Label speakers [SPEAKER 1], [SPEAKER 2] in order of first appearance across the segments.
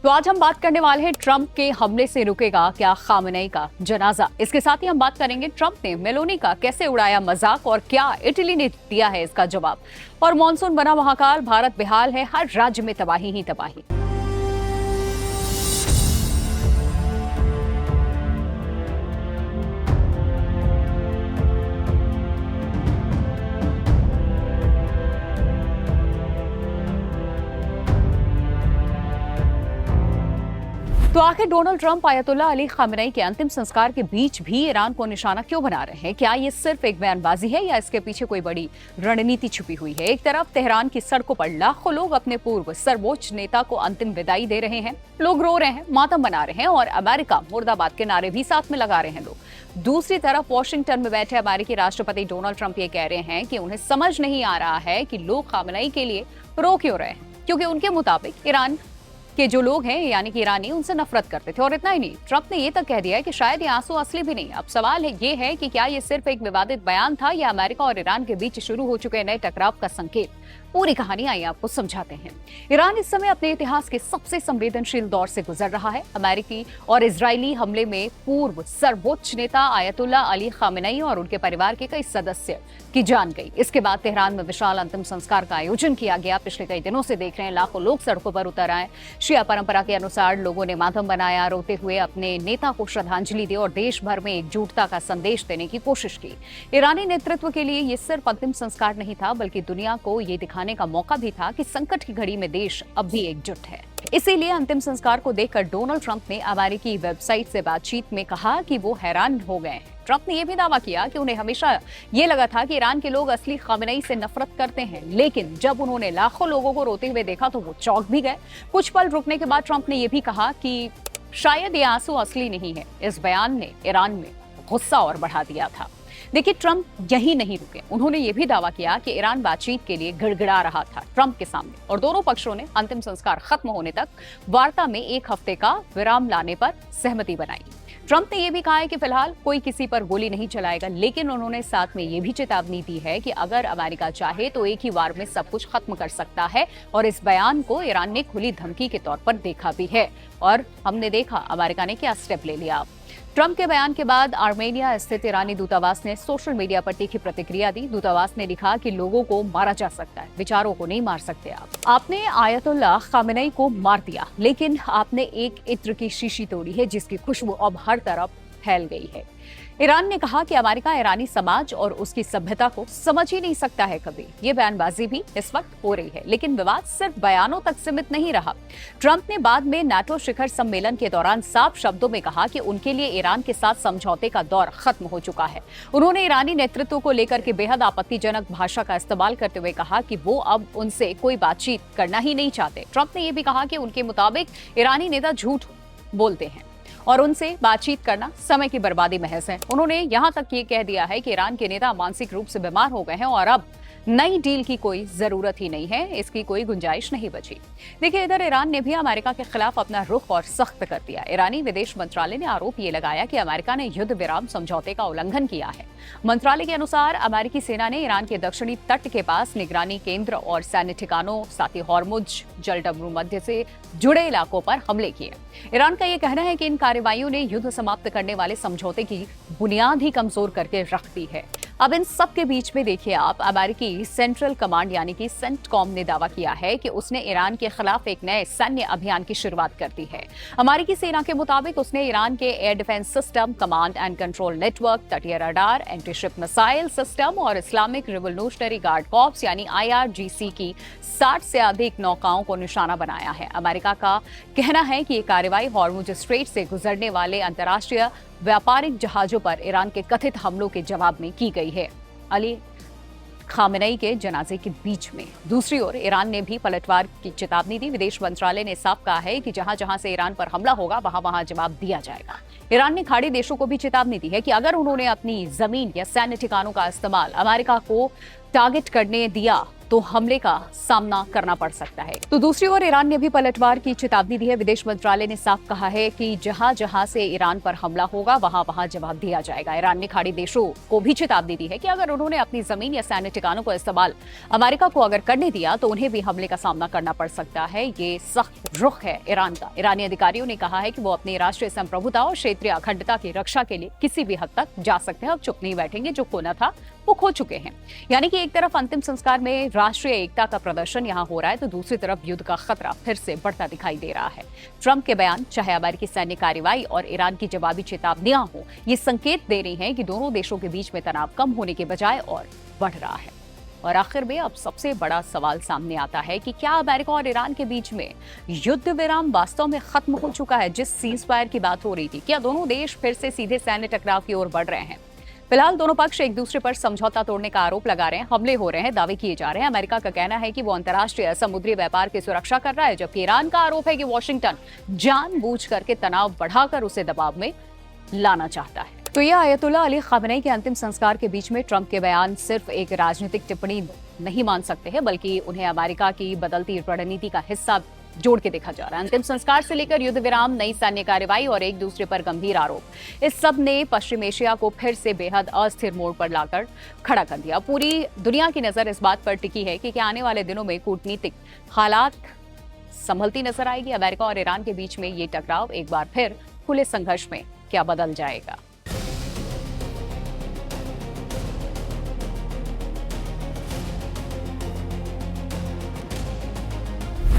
[SPEAKER 1] तो आज हम बात करने वाले हैं ट्रंप के हमले से रुकेगा क्या खामेनेई का जनाजा। इसके साथ ही हम बात करेंगे ट्रंप ने मेलोनी का कैसे उड़ाया मजाक और क्या इटली ने दिया है इसका जवाब। और मॉनसून बना महाकाल, भारत बेहाल है, हर राज्य में तबाही ही तबाही। तो आखिर Donald Trump ayatollah Ali Khamenei के अंतिम संस्कार के बीच भी ईरान को निशाना क्यों बना रहे हैं? क्या ये सिर्फ एक बयानबाजी है या इसके पीछे कोई बड़ी रणनीति छुपी हुई है? एक तरफ तेहरान की सड़कों पर लाखों लोग अपने पूर्व सर्वोच्च नेता को अंतिम विदाई दे रहे हैं, लोग रो रहे हैं, मातम मना रहे हैं और अमेरिका मुर्दाबाद के नारे भी साथ में लगा रहे हैं लोग। दूसरी तरफ वॉशिंगटन में बैठे अमेरिकी राष्ट्रपति डोनाल्ड ट्रंप ये कह रहे हैं कि उन्हें समझ नहीं आ रहा है कि लोग खामेनेई के लिए रो क्यों रहे हैं, क्योंकि उनके मुताबिक ईरान के जो लोग हैं यानी कि ईरानी उनसे नफरत करते थे। और इतना ही नहीं, ट्रंप ने ये तक कह दिया है कि शायद ये आंसू असली भी नहीं। अब सवाल ये है कि क्या ये सिर्फ एक विवादित बयान था या अमेरिका और ईरान के बीच शुरू हो चुके नए टकराव का संकेत? पूरी कहानी आइए आपको समझाते हैं। ईरान इस समय अपने इतिहास के सबसे संवेदनशील दौर से गुजर रहा है। अमेरिकी और इजरायली हमले में पूर्व सर्वोच्च नेता आयतुल्ला अली खामेनेई और उनके परिवार के कई सदस्य की जान गई। इसके बाद तेहरान में विशाल अंतिम संस्कार का आयोजन किया गया। पिछले कई दिनों से देख रहे हैं लाखों लोग सड़कों पर उतर आए। शिया परंपरा के अनुसार लोगों ने मातम बनाया, रोते हुए अपने नेता को श्रद्धांजलि दी और देश भर में एकजुटता का संदेश देने की कोशिश की। ईरानी नेतृत्व के लिए ये सिर्फ अंतिम संस्कार नहीं था, बल्कि दुनिया को ये दिखाने का मौका भी था कि संकट की घड़ी में देश अब भी एकजुट है। इसीलिए अंतिम संस्कार को देखकर डोनाल्ड ट्रंप ने अमेरिकी वेबसाइट से बातचीत में कहा कि वो हैरान हो गए हैं। ट्रंप ने यह भी दावा किया कि उन्हें हमेशा ये लगा था कि ईरान के लोग असली खामेनेई से नफरत करते हैं, लेकिन जब उन्होंने लाखों लोगों को रोते हुए देखा तो वो चौंक भी गए। कुछ पल रुकने के बाद ट्रंप ने यह भी कहा कि शायद ये आंसू असली नहीं है। इस बयान ने ईरान में गुस्सा और बढ़ा दिया था। देखिए, ट्रंप यही नहीं रुके, उन्होंने ये भी दावा किया कि ईरान बातचीत के लिए गिड़गिड़ा रहा था ट्रंप के सामने और दोनों पक्षों ने अंतिम संस्कार खत्म होने तक वार्ता में एक हफ्ते का विराम लाने पर सहमति बनाई। ट्रंप ने यह भी कहा है कि फिलहाल कोई किसी पर गोली नहीं चलाएगा, लेकिन उन्होंने साथ में यह भी चेतावनी दी है कि अगर अमेरिका चाहे तो एक ही वार में सब कुछ खत्म कर सकता है। और इस बयान को ईरान ने खुली धमकी के तौर पर देखा भी है और हमने देखा अमेरिका ने क्या स्टेप ले लिया। ट्रंप के बयान के बाद आर्मेनिया स्थित ईरानी दूतावास ने सोशल मीडिया पर तीखी प्रतिक्रिया दी। दूतावास ने लिखा कि लोगों को मारा जा सकता है, विचारों को नहीं मार सकते आपने आयतुल्ला खामेनेई को मार दिया, लेकिन आपने एक इत्र की शीशी तोड़ी है जिसकी खुशबू अब हर तरफ फैल गई है। ईरान ने कहा कि अमेरिका ईरानी समाज और उसकी सभ्यता को समझ ही नहीं सकता है कभी। ये बयानबाजी भी इस वक्त हो रही है, लेकिन विवाद सिर्फ बयानों तक सीमित नहीं रहा। ट्रंप ने बाद में नाटो शिखर सम्मेलन के दौरान साफ शब्दों में कहा कि उनके लिए ईरान के साथ समझौते का दौर खत्म हो चुका है। उन्होंने ईरानी नेतृत्व को लेकर के बेहद आपत्तिजनक भाषा का इस्तेमाल करते हुए कहा कि वो अब उनसे कोई बातचीत करना ही नहीं चाहते। ट्रंप ने यह भी कहा कि उनके मुताबिक ईरानी नेता झूठ बोलते हैं और उनसे बातचीत करना समय की बर्बादी महज है। उन्होंने यहां तक ये कह दिया है कि ईरान के नेता मानसिक रूप से बीमार हो गए हैं और अब नई डील की कोई जरूरत ही नहीं है, इसकी कोई गुंजाइश नहीं बची। देखिए, इधर ईरान ने भी अमेरिका के खिलाफ अपना रुख और सख्त कर दिया। ईरानी विदेश मंत्रालय ने आरोप ये लगाया कि अमेरिका ने युद्ध विराम समझौते का उल्लंघन किया है। मंत्रालय के अनुसार अमेरिकी सेना ने ईरान के दक्षिणी तट के पास निगरानी केंद्र और सैन्य ठिकानों, साथ ही हॉर्मुज जलडमरू मध्य से जुड़े इलाकों पर हमले किए। ईरान का यह कहना है कि इन कार्रवाइयों ने युद्ध समाप्त करने वाले समझौते की बुनियाद ही कमजोर करके रख दी है। अब इन सब के बीच में देखिए आप, अमेरिकी सेंट्रल कमांड यानी कि सेंटकॉम ने दावा किया है कि उसने ईरान के खिलाफ एक नए सैन्य अभियान की शुरुआत कर दी है। अमेरिकी सेना के मुताबिक उसने ईरान के air defence system, command and control network, तटीय radar, anti ship missile system और इस्लामिक रिवोल्यूशनरी गार्ड कॉर्प्स यानी IRGC की 60 से अधिक नौकाओं को निशाना बनाया है। अमेरिका का कहना है कि ये कार्रवाई हॉर्मुज स्ट्रेट से गुजरने वाले अंतर्राष्ट्रीय व्यापारिक जहाजों पर ईरान के कथित हमलों के जवाब में की गई है, अली खामेनेई के जनाजे के बीच में। दूसरी ओर ईरान ने भी पलटवार की चेतावनी दी। विदेश मंत्रालय ने साफ कहा है कि जहां जहां से ईरान पर हमला होगा वहां वहां जवाब दिया जाएगा। ईरान ने खाड़ी देशों को भी चेतावनी दी है कि अगर उन्होंने अपनी जमीन या सैन्य ठिकानों का इस्तेमाल अमेरिका को टारगेट करने दिया तो हमले का सामना करना पड़ सकता है। तो दूसरी ओर ईरान ने भी पलटवार की चेतावनी दी है। विदेश मंत्रालय ने साफ कहा है कि जहां जहां से ईरान पर हमला होगा वहां वहां जवाब दिया जाएगा। ईरान ने खाड़ी देशों को भी चेतावनी दी है कि अगर उन्होंने अपनी जमीन या सैन्य ठिकानों को इस्तेमाल अमेरिका को अगर करने दिया तो उन्हें भी हमले का सामना करना पड़ सकता है। ये सख्त रुख है ईरान का। ईरानी अधिकारियों ने कहा है कि वो अपनी राष्ट्रीय संप्रभुता और क्षेत्रीय अखंडता की रक्षा के लिए किसी भी हद तक जा सकते हैं। अब चुप नहीं बैठेंगे, जो खोना था वो खो चुके हैं। यानी कि एक तरफ अंतिम संस्कार में राष्ट्रीय एकता का प्रदर्शन यहां हो रहा है, तो दूसरी तरफ युद्ध का खतरा फिर से बढ़ता दिखाई दे रहा है। ट्रंप के बयान, चाहे अमेरिकी सैन्य कार्रवाई और ईरान की जवाबी चेतावनियां हो, ये संकेत दे रही हैं कि दोनों देशों के बीच में तनाव कम होने के बजाय और बढ़ रहा है। और आखिर में अब सबसे बड़ा सवाल सामने आता है कि क्या अमेरिका और ईरान के बीच में युद्ध विराम वास्तव में खत्म हो चुका है, जिस सीज फायर की बात हो रही थी? क्या दोनों देश फिर से सीधे सैन्य टकराव की ओर बढ़ रहे हैं? फिलहाल दोनों पक्ष एक दूसरे पर समझौता तोड़ने का आरोप लगा रहे हैं, हमले हो रहे हैं, दावे किए जा रहे हैं। अमेरिका का कहना है कि वो अंतर्राष्ट्रीय समुद्री व्यापार की सुरक्षा कर रहा है, जबकि ईरान का आरोप है कि वॉशिंगटन जानबूझ करके तनाव बढ़ाकर उसे दबाव में लाना चाहता है। तो यह आयतुल्ला अली खामेनी के अंतिम संस्कार के बीच में ट्रंप के बयान सिर्फ एक राजनीतिक टिप्पणी नहीं मान सकते हैं, बल्कि उन्हें अमेरिका की बदलती रणनीति का हिस्सा जोड़ के देखा जा रहा है। अंतिम संस्कार से लेकर युद्ध विराम, नई सैन्य कार्रवाई और एक दूसरे पर गंभीर आरोप, इस सब ने पश्चिम एशिया को फिर से बेहद अस्थिर मोड़ पर लाकर खड़ा कर दिया। पूरी दुनिया की नजर इस बात पर टिकी है कि क्या आने वाले दिनों में कूटनीतिक हालात संभलती नजर आएगी। अमेरिका और ईरान के बीच में ये टकराव एक बार फिर खुले संघर्ष में क्या बदल जाएगा?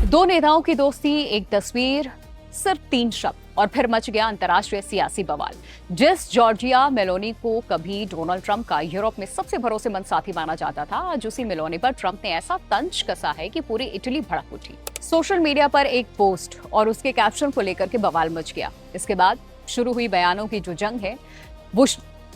[SPEAKER 1] दो नेताओं की दोस्ती, एक तस्वीर, सिर्फ 3 शब्द और फिर मच गया अंतर्राष्ट्रीय सियासी बवाल। जिस जॉर्जिया मेलोनी को कभी डोनाल्ड ट्रंप का यूरोप में सबसे भरोसेमंद साथी माना जाता था, आज उसी मेलोनी पर ट्रंप ने ऐसा तंज कसा है कि पूरी इटली भड़क उठी। सोशल मीडिया पर एक पोस्ट और उसके कैप्शन को लेकर के बवाल मच गया। इसके बाद शुरू हुई बयानों की जो जंग है वो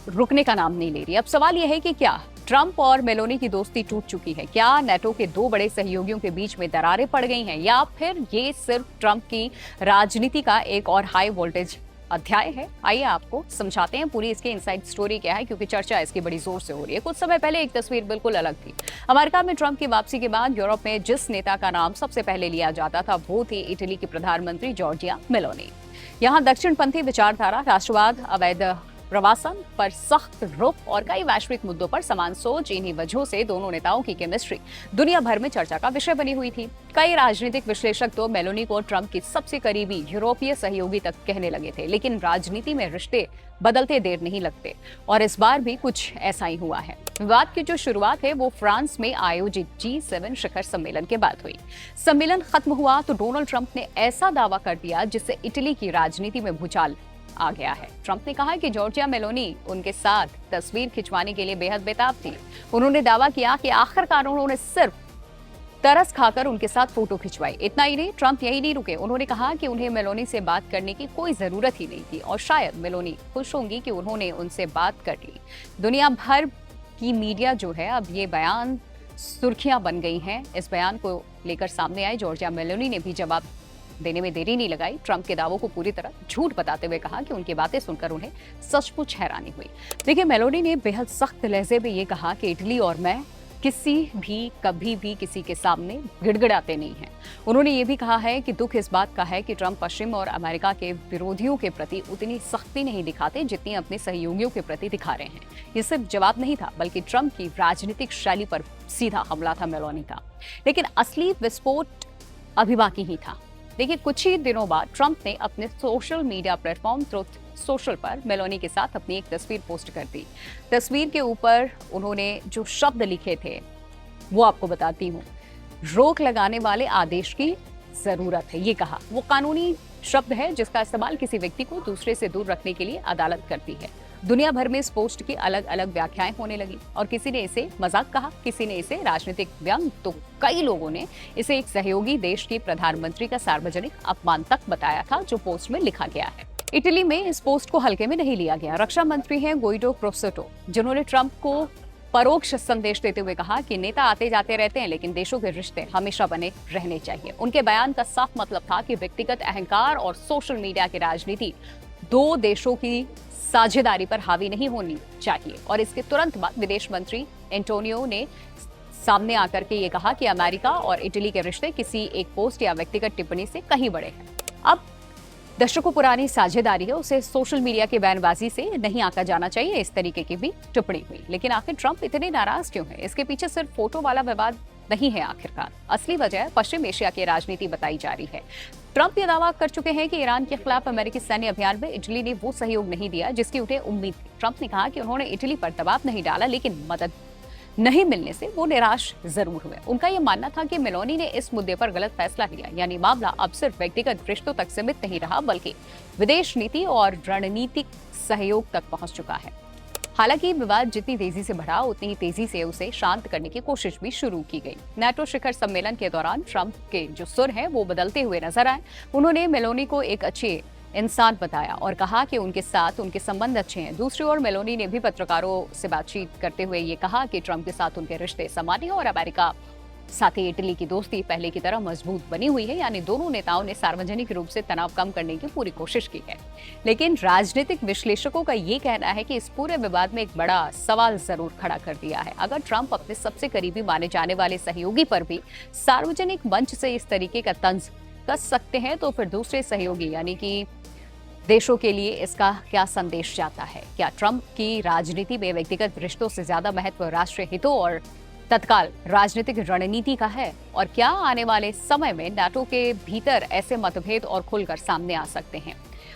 [SPEAKER 1] रुकने का नाम नहीं ले रही। अब सवाल यह है कि क्या ट्रंप और मेलोनी की दोस्ती टूट चुकी है? क्या नेटो के 2 बड़े सहयोगियों के बीच में दरारें पड़ गई हैं, या फिर ये सिर्फ ट्रंप की राजनीति का एक और हाई वोल्टेज अध्याय है? आइए आपको समझाते हैं पूरी इसकी इनसाइड स्टोरी क्या है, क्योंकि चर्चा इसकी बड़ी जोर से हो रही है। कुछ समय पहले एक तस्वीर बिल्कुल अलग थी। अमेरिका में ट्रंप की वापसी के बाद यूरोप में जिस नेता का नाम सबसे पहले लिया जाता था वो थी इटली की प्रधानमंत्री जॉर्जिया मेलोनी। यहाँ दक्षिणपंथी विचारधारा, राष्ट्रवाद, अवैध प्रवासन पर सख्त रुख और कई वैश्विक मुद्दों पर समान सोच, इन्हीं वजहों से दोनों नेताओं की केमिस्ट्री दुनिया भर में चर्चा का विषय बनी हुई थी। कई राजनीतिक विश्लेषक तो मेलोनी को ट्रंप की सबसे करीबी यूरोपीय सहयोगी तक कहने लगे थे, लेकिन राजनीति में रिश्ते बदलते देर नहीं लगते और इस बार भी कुछ ऐसा ही हुआ है। विवाद की जो शुरुआत है वो फ्रांस में आयोजित G7 शिखर सम्मेलन के बाद हुई। सम्मेलन खत्म हुआ तो डोनाल्ड ट्रंप ने ऐसा दावा कर दिया जिससे इटली की राजनीति में भूचाल आ गया है। ट्रंप ने कहा कि जॉर्जिया मेलोनी उनके साथ तस्वीर खिंचवाने के लिए बेहद बेताब थी। उन्होंने दावा किया कि आखिरकार उन्होंने सिर्फ तरस खाकर उनके साथ फोटो खिंचवाई। इतना ही नहीं, ट्रंप यही नहीं रुके। उन्होंने कहा कि उन्हें मेलोनी से बात करने की कोई जरूरत ही नहीं थी और शायद मेलोनी खुश होंगी कि उन्होंने उनसे बात कर ली। दुनिया भर की मीडिया जो है अब ये बयान सुर्खियां बन गई हैं। इस बयान को लेकर सामने आए जॉर्जिया मेलोनी ने भी जवाब देने में देरी नहीं लगाई। ट्रंप के दावों को पूरी तरह झूठ बताते हुए कहा कि उनकी बातें सुनकर उन्हें सचमुच हैरानी हुई। देखिए, मेलोनी ने बेहद सख्त लहजे में ये कहा कि इटली और मैं किसी भी कभी भी किसी के सामने गिड़गिड़ाते नहीं हैं। उन्होंने ये भी कहा है कि दुख इस बात का है कि ट्रंप पश्चिम और अमेरिका के विरोधियों के प्रति उतनी सख्ती नहीं दिखाते जितनी अपने सहयोगियों के प्रति दिखा रहे हैं। ये सिर्फ जवाब नहीं था, बल्कि ट्रंप की राजनीतिक शैली पर सीधा हमला था मेलोनी का। लेकिन असली विस्फोट अभी बाकी ही था। देखिए, कुछ ही दिनों बाद ट्रंप ने अपने social media platform truth social पर मेलोनी के साथ अपनी एक तस्वीर पोस्ट कर दी। तस्वीर के ऊपर उन्होंने जो शब्द लिखे थे वो आपको बताती हूँ। रोक लगाने वाले आदेश की जरूरत है, ये कहा। वो कानूनी शब्द है जिसका इस्तेमाल किसी व्यक्ति को दूसरे से दूर रखने के लिए अदालत करती है। दुनिया भर में इस पोस्ट की अलग अलग व्याख्याएं होने लगी और किसी ने इसे मजाक कहा, किसी ने इसे राजनीतिक व्यंग, तो कई लोगों ने इसे एक सहयोगी देश के प्रधानमंत्री का सार्वजनिक अपमान तक बताया था, जो पोस्ट में लिखा गया है। इटली में इस पोस्ट को हल्के में नहीं लिया गया। रक्षा मंत्री हैं गुइडो क्रोसेटो, जिन्होंने ट्रंप को परोक्ष संदेश देते हुए कहा कि नेता आते जाते रहते हैं, लेकिन देशों के रिश्ते हमेशा बने रहने चाहिए। उनके बयान का साफ मतलब था कि व्यक्तिगत अहंकार और सोशल मीडिया की राजनीति 2 देशों की साझेदारी पर हावी नहीं होनी चाहिए। और इसके तुरंत बाद विदेश मंत्री एंटोनियो ने सामने आकर के ये कहा कि अमेरिका और इटली के रिश्ते किसी एक पोस्ट या व्यक्तिगत टिप्पणी से कहीं बड़े हैं। अब दशकों पुरानी साझेदारी है, उसे सोशल मीडिया की बयानबाजी से नहीं आंका जाना चाहिए। इस तरीके की भी टिप्पणी हुई। लेकिन आखिर ट्रंप इतने नाराज क्यों है? इसके पीछे सिर्फ फोटो वाला विवाद नहीं है। आखिरकार असली वजह पश्चिम एशिया की राजनीति बताई जा रही है। ट्रंप ये दावा कर चुके हैं कि ईरान के खिलाफ अमेरिकी सैन्य अभियान में इटली ने वो सहयोग नहीं दिया जिसकी उन्हें उम्मीद थी। ट्रंप ने कहा कि उन्होंने इटली पर दबाव नहीं डाला, लेकिन मदद नहीं मिलने से वो निराश जरूर हुए। उनका यह मानना था कि मेलोनी ने इस मुद्दे पर गलत फैसला लिया, यानी मामला अब सिर्फ व्यक्तिगत रिश्तों तक सीमित नहीं रहा, बल्कि विदेश नीति और रणनीतिक सहयोग तक पहुंच चुका है। हालांकि विवाद जितनी तेजी से बढ़ा, उतनी ही तेजी से उसे शांत करने की कोशिश भी शुरू की गई। नाटो शिखर सम्मेलन के दौरान ट्रंप के जो सुर हैं वो बदलते हुए नजर आए। उन्होंने मेलोनी को एक अच्छे इंसान बताया और कहा कि उनके साथ उनके संबंध अच्छे हैं। दूसरी ओर मेलोनी ने भी पत्रकारों से बातचीत करते हुए ये कहा कि ट्रंप के साथ उनके रिश्ते सामान्य और अमेरिका साथ ही इटली की दोस्ती पहले की तरह मजबूत बनी हुई है। यानी दोनों नेताओं ने सार्वजनिक रूप से तनाव कम करने की पूरी कोशिश की है। लेकिन राजनीतिक विश्लेषकों का ये कहना है कि इस पूरे विवाद में एक बड़ा सवाल जरूर खड़ा कर दिया है। अगर ट्रंप अपने सबसे करीबी माने जाने वाले सहयोगी पर भी सार्वजनिक मंच से इस तरीके का तंज कस सकते हैं, तो फिर दूसरे सहयोगी यानी कि देशों के लिए इसका क्या संदेश जाता है? क्या ट्रंप की राजनीति में व्यक्तिगत रिश्तों से ज्यादा महत्व राष्ट्रीय हितों और तत्काल राजनीतिक रणनीति का है? और क्या आने वाले समय में नाटो के भीतर ऐसे मतभेद और खुलकर सामने आ सकते हैं?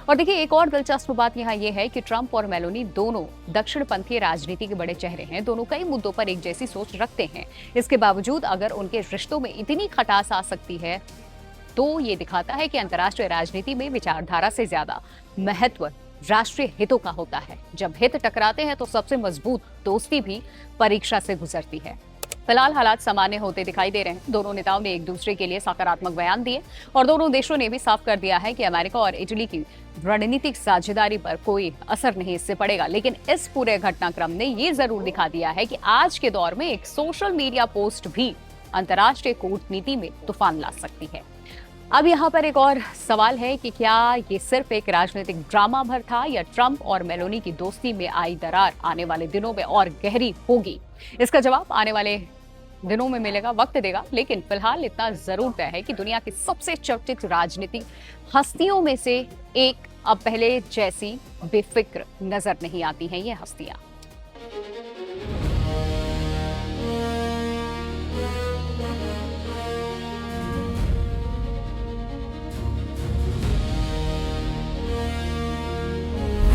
[SPEAKER 1] और देखिए, एक और दिलचस्प बात यहाँ ये है कि ट्रंप और मेलोनी दोनों दक्षिणपंथी राजनीति के बड़े चेहरे हैं। दोनों कई मुद्दों पर एक जैसी सोच रखते हैं। इसके बावजूद अगर उनके रिश्तों में इतनी खटास आ सकती है, तो ये दिखाता है कि अंतर्राष्ट्रीय राजनीति में विचारधारा से ज्यादा महत्व राष्ट्रीय हितों का होता है। जब हित टकराते हैं तो सबसे मजबूत दोस्ती भी परीक्षा से गुजरती है। फिलहाल हालात सामान्य होते दिखाई दे रहे हैं। दोनों नेताओं ने एक दूसरे के लिए सकारात्मक बयान दिए और दोनों देशों ने भी साफ कर दिया है कि अमेरिका और इटली की रणनीतिक साझेदारी पर कोई असर नहीं इससे पड़ेगा। लेकिन इस पूरे घटनाक्रम ने ये जरूर दिखा दिया है कि आज के दौर में एक सोशल मीडिया पोस्ट भी अंतर्राष्ट्रीय कूटनीति में तूफान ला सकती है। अब यहाँ पर एक और सवाल है कि क्या ये सिर्फ एक राजनीतिक ड्रामा भर था या ट्रंप और मेलोनी की दोस्ती में आई दरार आने वाले दिनों में और गहरी होगी? इसका जवाब आने वाले दिनों में मिलेगा, वक्त देगा। लेकिन फिलहाल इतना जरूर तय है कि दुनिया की सबसे चर्चित राजनीतिक हस्तियों में से एक अब पहले जैसी बेफिक्र नजर नहीं आती हैं ये हस्तियां।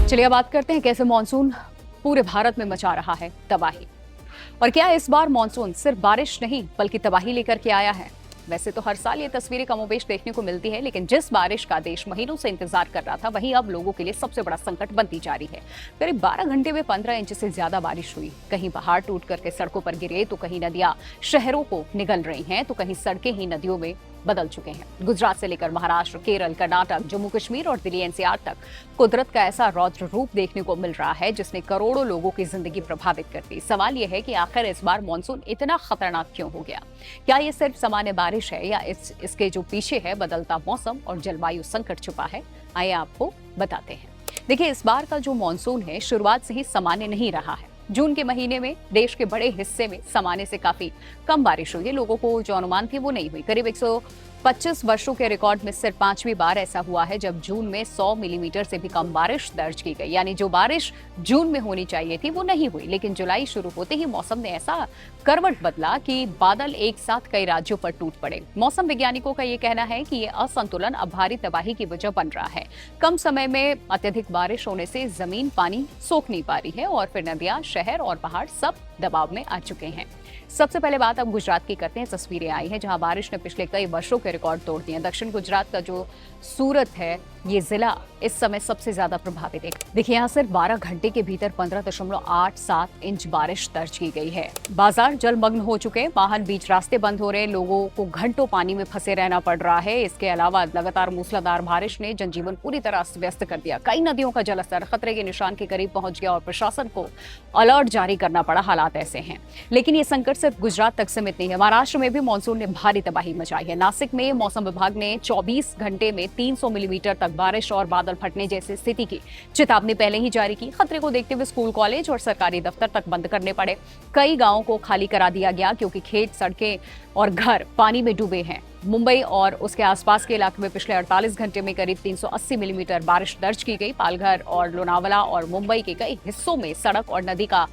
[SPEAKER 1] चलिए अब बात करते हैं कैसे मॉनसून पूरे भारत में मचा रहा है तबाही, और क्या इस बार मॉनसून सिर्फ बारिश नहीं बल्कि तबाही लेकर के आया है। वैसे तो हर साल ये तस्वीरें कमोबेश देखने को मिलती है, लेकिन जिस बारिश का देश महीनों से इंतजार कर रहा था, वहीं अब लोगों के लिए सबसे बड़ा संकट बनती जा रही है। करीब 12 घंटे में 15 इंच से ज्यादा बारिश हुई। कहीं पहाड़ टूट करके सड़कों पर गिरे, तो कहीं नदियां शहरों को निगल रही हैं, तो कहीं सड़कें ही नदियों में बदल चुके हैं। गुजरात से लेकर महाराष्ट्र, केरल, कर्नाटक, जम्मू कश्मीर और दिल्ली एनसीआर तक कुदरत का ऐसा रौद्र रूप देखने को मिल रहा है जिसने करोड़ों लोगों की जिंदगी प्रभावित कर दी। सवाल यह है कि आखिर इस बार मॉनसून इतना खतरनाक क्यों हो गया? क्या ये सिर्फ सामान्य बारिश है या इसके जो पीछे है बदलता मौसम और जलवायु संकट छुपा है? आइए आपको बताते हैं। देखिए, इस बार का जो मॉनसून है शुरुआत से ही सामान्य नहीं रहा है। जून के महीने में देश के बड़े हिस्से में सामान्य से काफी कम बारिश हुई है। लोगों को जो अनुमान थी वो नहीं हुई। करीब 125 वर्षों के रिकॉर्ड में सिर्फ 5वीं बार ऐसा हुआ है जब जून में 100 मिलीमीटर से भी कम बारिश दर्ज की गई। यानी जो बारिश जून में होनी चाहिए थी वो नहीं हुई। लेकिन जुलाई शुरू होते ही मौसम ने ऐसा करवट बदला कि बादल एक साथ कई राज्यों पर टूट पड़े। मौसम वैज्ञानिकों का ये कहना है कि ये असंतुलन अब भारी तबाही की वजह बन रहा है। कम समय में अत्यधिक बारिश होने से जमीन पानी सोख नहीं पा रही है और फिर नदियां, शहर और पहाड़ सब दबाव में आ चुके हैं। सबसे पहले बात अब गुजरात की करते हैं। तस्वीरें आई हैं जहां बारिश ने पिछले कई वर्षों के रिकॉर्ड तोड़ दिए। दक्षिण गुजरात का जो सूरत है, ये जिला इस समय सबसे ज्यादा प्रभावित है। देखिए, यहाँ सिर्फ 12 घंटे के भीतर 15.87 इंच बारिश दर्ज की गई है। बाजार जलमग्न हो चुके हैं, वाहन बीच रास्ते बंद हो रहे हैं, लोगों को घंटों पानी में फंसे रहना पड़ रहा है। इसके अलावा लगातार मूसलाधार बारिश ने जनजीवन पूरी तरह अस्त व्यस्त कर दिया। कई नदियों का जलस्तर खतरे के निशान के करीब पहुंच गया और प्रशासन को अलर्ट जारी करना पड़ा। हालात ऐसे हैं, लेकिन ये संकट सिर्फ गुजरात तक सीमित नहीं है, महाराष्ट्र में भी मानसून ने भारी तबाही मचाई है। नासिक में मौसम विभाग ने 24 घंटे में 300 मिलीमीटर तक बारिश और बादल फटने जैसी स्थिति की चेतावनी पहले ही जारी की। खतरे को देखते हुए स्कूल, कॉलेज और सरकारी दफ्तर तक बंद करने पड़े। कई गांवों को खाली करा दिया गया क्योंकि खेत, सड़कें और घर पानी में डूबे हैं। मुंबई और उसके आसपास के इलाके में पिछले 48 घंटे में करीब 380 मिलीमीटर बारिश दर्ज की गई। पालघर और लोनावाला और मुंबई के कई हिस्सों में सड़क और नदी का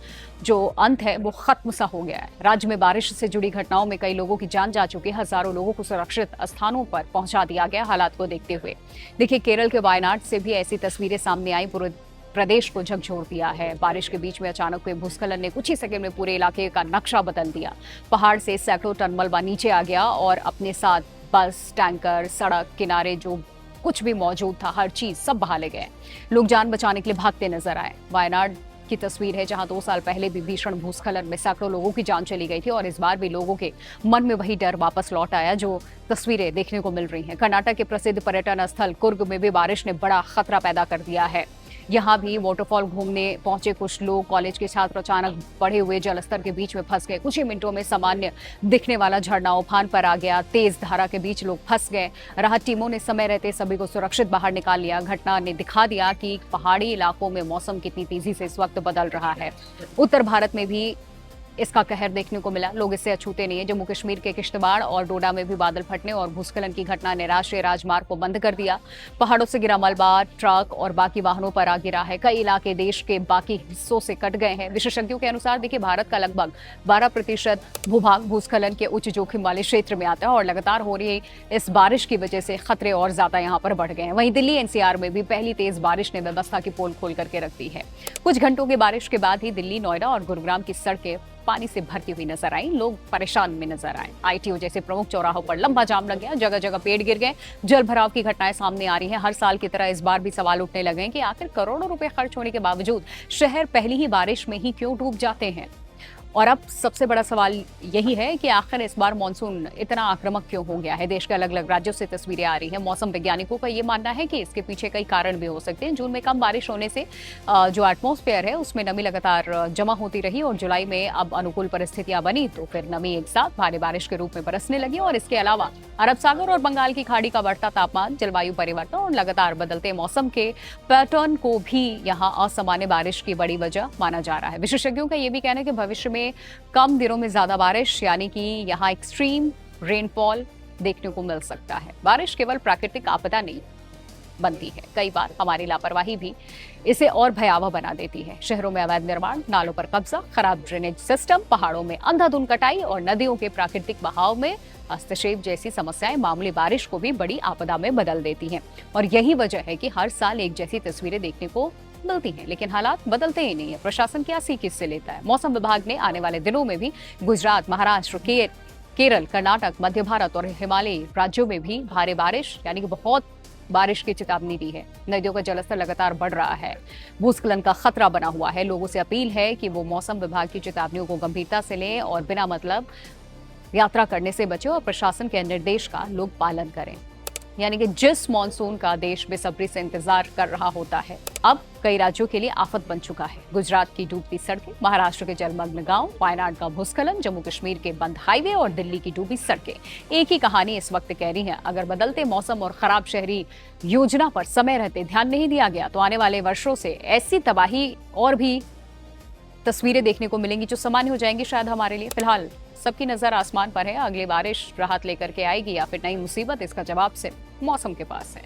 [SPEAKER 1] जो अंत है वो खत्म सा हो गया है। राज्य में बारिश से जुड़ी घटनाओं में कई लोगों की जान जा चुकी है। हजारों लोगों को सुरक्षित स्थानों पर पहुंचा दिया गया। हालात को देखते हुए देखिए, केरल के वायनाड से भी ऐसी तस्वीरें सामने आई। पूरे प्रदेश को झकझोर दिया है। बारिश के बीच में अचानक हुए भूस्खलन ने कुछ ही सेकंड में पूरे इलाके का नक्शा बदल दिया। पहाड़ से सैकड़ों टन मलबा नीचे आ गया और अपने साथ बस, टैंकर, सड़क किनारे जो कुछ भी मौजूद था, हर चीज सब बहा ले गए। लोग जान बचाने के लिए भागते नजर आए। वायनाड की तस्वीर है जहां 2 साल पहले भी भीषण भूस्खलन में सैकड़ों लोगों की जान चली गई थी और इस बार भी लोगों के मन में वही डर वापस लौट आया जो तस्वीरें देखने को मिल रही हैं। कर्नाटक के प्रसिद्ध पर्यटन स्थल कुर्ग में भी बारिश ने बड़ा खतरा पैदा कर दिया है। यहाँ भी वाटरफॉल घूमने पहुंचे कुछ लोग, कॉलेज के छात्र अचानक बढ़े हुए जलस्तर के बीच में फंस गए। कुछ ही मिनटों में सामान्य दिखने वाला झरना उफान पर आ गया। तेज धारा के बीच लोग फंस गए। राहत टीमों ने समय रहते सभी को सुरक्षित बाहर निकाल लिया। घटना ने दिखा दिया कि पहाड़ी इलाकों में मौसम कितनी तेजी से इस वक्त बदल रहा है। उत्तर भारत में भी इसका कहर देखने को मिला। लोग इससे अछूते नहीं है। जम्मू कश्मीर के किश्तवाड़ और डोडा में भी बादल फटने और भूस्खलन की घटना ने राष्ट्रीय राजमार्ग को बंद कर दिया। पहाड़ों से गिरा मलबा ट्रक और बाकी वाहनों पर आ गिरा है। कई इलाके देश के बाकी हिस्सों से कट गए हैं। विशेषज्ञों के अनुसार देखिए, भारत का लगभग 12% भूभाग भूस्खलन के उच्च जोखिम वाले क्षेत्र में आता है और लगातार हो रही इस बारिश की वजह से खतरे और ज्यादा यहाँ पर बढ़ गए हैं। वहीं दिल्ली एनसीआर में भी पहली तेज बारिश ने व्यवस्था की पोल खोल करके रख दी है। कुछ घंटों की बारिश के बाद ही दिल्ली, नोएडा और गुरुग्राम की सड़कें पानी से भरती हुई नजर आई। लोग परेशान में नजर आए। आईटीओ जैसे प्रमुख चौराहों पर लंबा जाम लग गया। जगह जगह पेड़ गिर गए। जल भराव की घटनाएं सामने आ रही हैं। हर साल की तरह इस बार भी सवाल उठने लगे हैं कि आखिर करोड़ों रुपए खर्च होने के बावजूद शहर पहली ही बारिश में ही क्यों डूब जाते हैं। और अब सबसे बड़ा सवाल यही है कि आखिर इस बार मानसून इतना आक्रामक क्यों हो गया है। देश के अलग अलग राज्यों से तस्वीरें आ रही हैं। मौसम वैज्ञानिकों का ये मानना है कि इसके पीछे कई कारण भी हो सकते हैं। जून में कम बारिश होने से जो एटमॉस्फेयर है उसमें नमी लगातार जमा होती रही और जुलाई में अब अनुकूल परिस्थितियां बनी तो फिर नमी एक साथ भारी बारिश के रूप में बरसने लगी। और इसके अलावा अरब सागर और बंगाल की खाड़ी का बढ़ता तापमान, जलवायु परिवर्तन और लगातार बदलते मौसम के पैटर्न को भी यहाँ असामान्य बारिश की बड़ी वजह माना जा रहा है। विशेषज्ञों का ये भी कहना है कि भविष्य में कम दिनों में ज्यादा बारिश यानी कि यहाँ एक्सट्रीम रेनफॉल देखने को मिल सकता है। बारिश केवल प्राकृतिक आपदा नहीं बनती है, कई बार हमारी लापरवाही भी इसे और भयावह बना देती है। शहरों में अवैध निर्माण, नालों पर कब्जा, खराब ड्रेनेज सिस्टम, पहाड़ों में अंधाधुंध कटाई और नदियों के प्राकृतिक बहाव में हस्तक्षेप जैसी समस्याएं मामूली बारिश को भी बड़ी आपदा में बदल देती हैं। और यही वजह है कि हर साल एक जैसी तस्वीरें देखने को मिलती हैं, लेकिन हालात बदलते ही नहीं है। प्रशासन क्या सीख इससे लेता है? मौसम विभाग ने आने वाले दिनों में भी गुजरात, महाराष्ट्र, केरल, कर्नाटक, मध्य भारत और हिमालयी राज्यों में भी भारी बारिश यानी कि बहुत बारिश की चेतावनी दी है। नदियों का जलस्तर लगातार बढ़ रहा है। भूस्खलन का खतरा बना हुआ है। लोगों से अपील है कि वो मौसम विभाग की चेतावनियों को गंभीरता से लें और बिना मतलब यात्रा करने से बचें और प्रशासन के निर्देश का लोग पालन करें। यानी कि जिस मॉनसून का देश बेसब्री से इंतजार कर रहा होता है, अब कई राज्यों के लिए आफत बन चुका है। गुजरात की डूबती सड़कें, महाराष्ट्र के जलमग्न गांव, वायनाड का भूस्खलन, जम्मू कश्मीर के बंद हाईवे और दिल्ली की डूबी सड़कें एक ही कहानी इस वक्त कह रही है। अगर बदलते मौसम और खराब शहरी योजना पर समय रहते ध्यान नहीं दिया गया तो आने वाले वर्षों से ऐसी तबाही और भी तस्वीरें देखने को मिलेंगी जो सामान्य हो जाएंगी शायद हमारे लिए। फिलहाल सबकी नजर आसमान पर है। अगली बारिश राहत लेकर के आएगी या फिर नई मुसीबत, इसका जवाब सिर्फ मौसम के पास है।